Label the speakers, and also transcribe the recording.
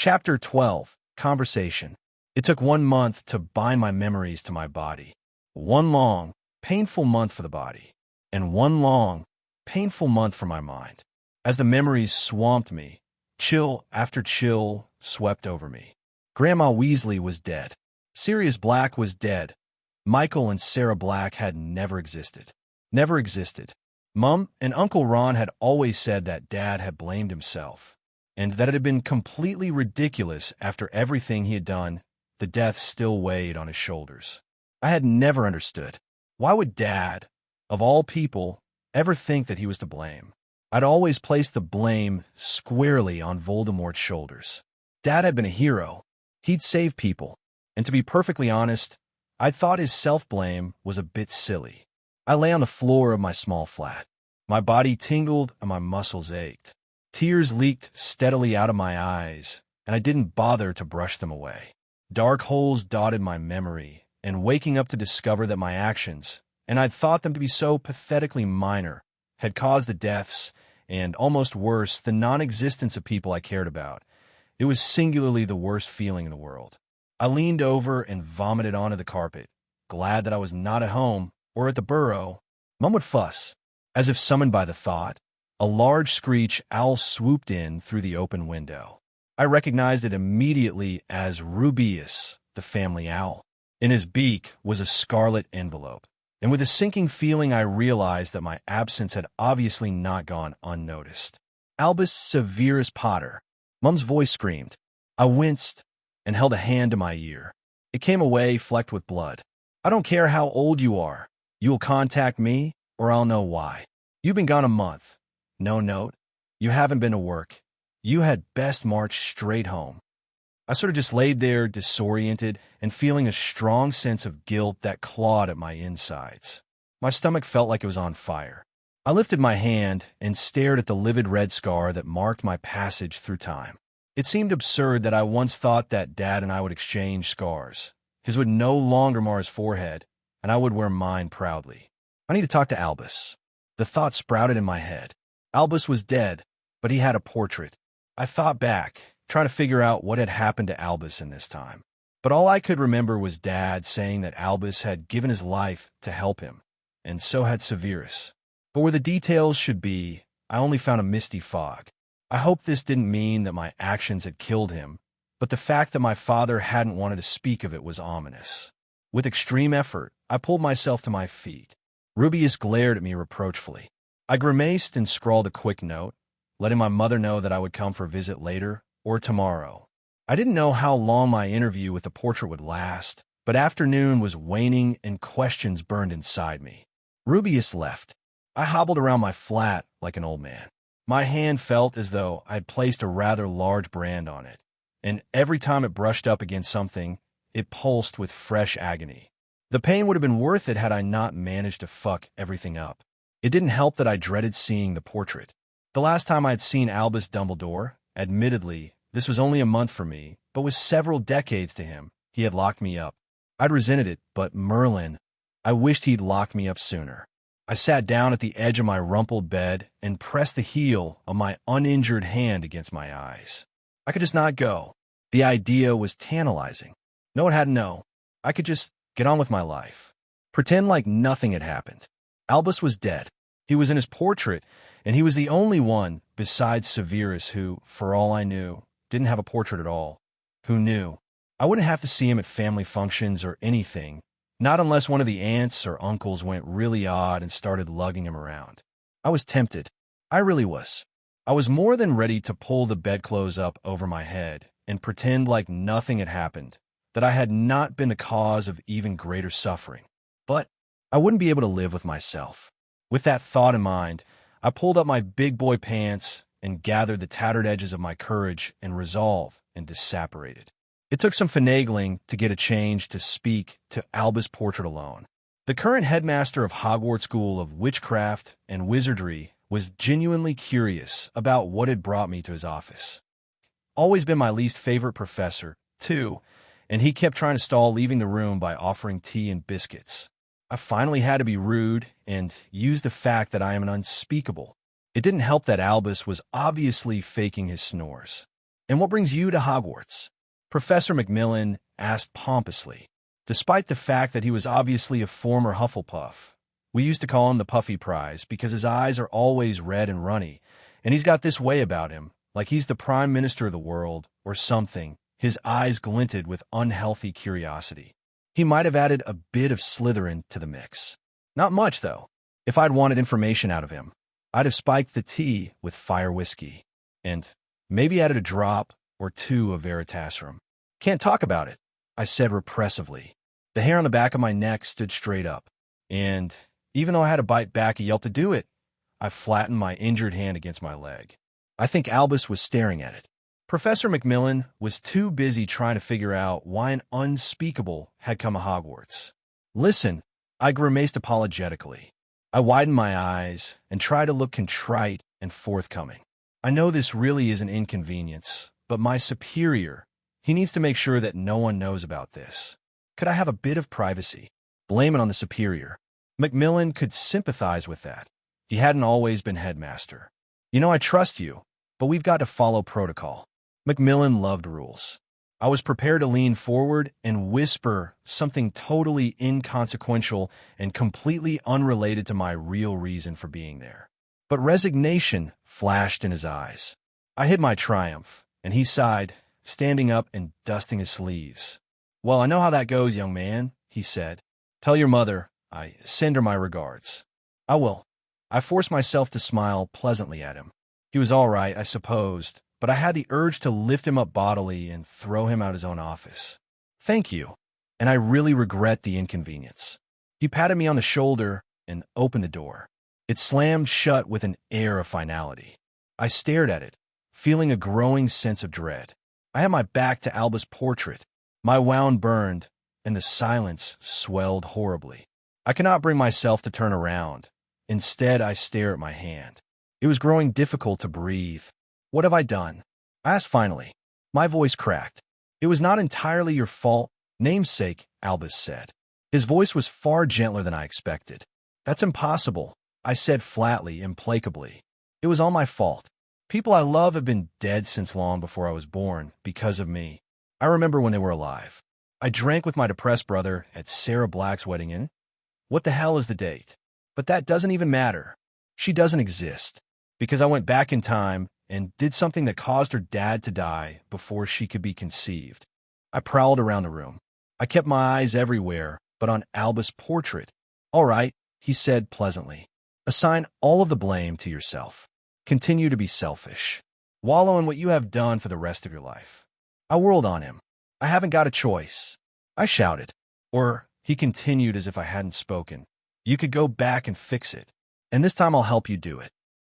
Speaker 1: Chapter 12. Conversation. It took 1 month to bind my memories to my body. One long, painful month for the body, and one long, painful month for my mind. As the memories swamped me, chill after chill swept over me. Grandma Weasley was dead. Sirius Black was dead. Michael and Sarah Black had never existed. Never existed. Mum and Uncle Ron had always said that Dad had blamed himself, and that it had been completely ridiculous after everything he had done. The death still weighed on his shoulders. I had never understood. Why would Dad, of all people, ever think that he was to blame? I'd always placed the blame squarely on Voldemort's shoulders. Dad had been a hero. He'd saved people. And to be perfectly honest, I thought his self-blame was a bit silly. I lay on the floor of my small flat. My body tingled and my muscles ached. Tears leaked steadily out of my eyes, and I didn't bother to brush them away. Dark holes dotted my memory, and waking up to discover that my actions, and I'd thought them to be so pathetically minor, had caused the deaths, and, almost worse, the non-existence of people I cared about. It was singularly the worst feeling in the world. I leaned over and vomited onto the carpet, glad that I was not at home or at the burrow. Mum would fuss. As if summoned by the thought, a large screech owl swooped in through the open window. I recognized it immediately as Rubeus, the family owl. In his beak was a scarlet envelope, and with a sinking feeling I realized that my absence had obviously not gone unnoticed. Albus Severus Potter. Mum's voice screamed. I winced and held a hand to my ear. It came away flecked with blood. I don't care how old you are. You will contact me, or I'll know why. You've been gone a month. No note. You haven't been to work. You had best march straight home. I sort of just laid there disoriented and feeling a strong sense of guilt that clawed at my insides. My stomach felt like it was on fire. I lifted my hand and stared at the livid red scar that marked my passage through time. It seemed absurd that I once thought that Dad and I would exchange scars. His would no longer mar his forehead, and I would wear mine proudly. I need to talk to Albus. The thought sprouted in my head. Albus was dead, but he had a portrait. I thought back, trying to figure out what had happened to Albus in this time. But all I could remember was Dad saying that Albus had given his life to help him, and so had Severus. But where the details should be, I only found a misty fog. I hoped this didn't mean that my actions had killed him, but the fact that my father hadn't wanted to speak of it was ominous. With extreme effort, I pulled myself to my feet. Rubeus glared at me reproachfully. I grimaced and scrawled a quick note, letting my mother know that I would come for a visit later or tomorrow. I didn't know how long my interview with the portrait would last, but afternoon was waning and questions burned inside me. Rubeus left. I hobbled around my flat like an old man. My hand felt as though I'd placed a rather large brand on it, and every time it brushed up against something, it pulsed with fresh agony. The pain would have been worth it had I not managed to fuck everything up. It didn't help that I dreaded seeing the portrait. The last time I had seen Albus Dumbledore, admittedly, this was only a month for me, but was several decades to him, he had locked me up. I'd resented it, but Merlin, I wished he'd locked me up sooner. I sat down at the edge of my rumpled bed and pressed the heel of my uninjured hand against my eyes. I could just not go. The idea was tantalizing. No one had to know. I could just get on with my life. Pretend like nothing had happened. Albus was dead. He was in his portrait, and he was the only one, besides Severus, who, for all I knew, didn't have a portrait at all. Who knew? I wouldn't have to see him at family functions or anything, not unless one of the aunts or uncles went really odd and started lugging him around. I was tempted. I really was. I was more than ready to pull the bedclothes up over my head and pretend like nothing had happened, that I had not been the cause of even greater suffering. But I wouldn't be able to live with myself. With that thought in mind, I pulled up my big boy pants and gathered the tattered edges of my courage and resolve and disapparated. It took some finagling to get a change to speak to Albus' portrait alone. The current headmaster of Hogwarts School of Witchcraft and Wizardry was genuinely curious about what had brought me to his office. Always been my least favorite professor, too, and he kept trying to stall leaving the room by offering tea and biscuits. I finally had to be rude and use the fact that I am an unspeakable. It didn't help that Albus was obviously faking his snores. And what brings you to Hogwarts? Professor Macmillan asked pompously. Despite the fact that he was obviously a former Hufflepuff, we used to call him the Puffy Prize because his eyes are always red and runny, and he's got this way about him, like he's the Prime Minister of the world or something. His eyes glinted with unhealthy curiosity. He might have added a bit of Slytherin to the mix. Not much, though. If I'd wanted information out of him, I'd have spiked the tea with fire whiskey, and maybe added a drop or two of Veritasium. Can't talk about it, I said repressively. The hair on the back of my neck stood straight up, and even though I had to bite back a yelp to do it, I flattened my injured hand against my leg. I think Albus was staring at it. Professor Macmillan was too busy trying to figure out why an unspeakable had come to Hogwarts. Listen, I grimaced apologetically. I widened my eyes and tried to look contrite and forthcoming. I know this really is an inconvenience, but my superior, he needs to make sure that no one knows about this. Could I have a bit of privacy? Blame it on the superior. Macmillan could sympathize with that. He hadn't always been headmaster. You know, I trust you, but we've got to follow protocol. Macmillan loved rules. I was prepared to lean forward and whisper something totally inconsequential and completely unrelated to my real reason for being there. But resignation flashed in his eyes. I hid my triumph, and he sighed, standing up and dusting his sleeves. Well, I know how that goes, young man, he said. Tell your mother I send her my regards. I will. I forced myself to smile pleasantly at him. He was all right, I supposed, but I had the urge to lift him up bodily and throw him out his own office. Thank you, and I really regret the inconvenience. He patted me on the shoulder and opened the door. It slammed shut with an air of finality. I stared at it, feeling a growing sense of dread. I had my back to Albus' portrait. My wound burned, and the silence swelled horribly. I could not bring myself to turn around. Instead, I stared at my hand. It was growing difficult to breathe. What have I done? I asked finally. My voice cracked. It was not entirely your fault, namesake, Albus said. His voice was far gentler than I expected. That's impossible, I said flatly, implacably. It was all my fault. People I love have been dead since long before I was born, because of me. I remember when they were alive. I drank with my depressed brother at Sarah Black's wedding in. What the hell is the date? But that doesn't even matter. She doesn't exist. Because I went back in time and did something that caused her dad to die before she could be conceived. I prowled around the room. I kept my eyes everywhere, but on Albus' portrait. All right, he said pleasantly. Assign all of the blame to yourself. Continue to be selfish. Wallow in what you have done for the rest of your life. I whirled on him. I haven't got a choice. I shouted. Or, he continued as if I hadn't spoken. You could go back and fix it. And this time I'll help you do it.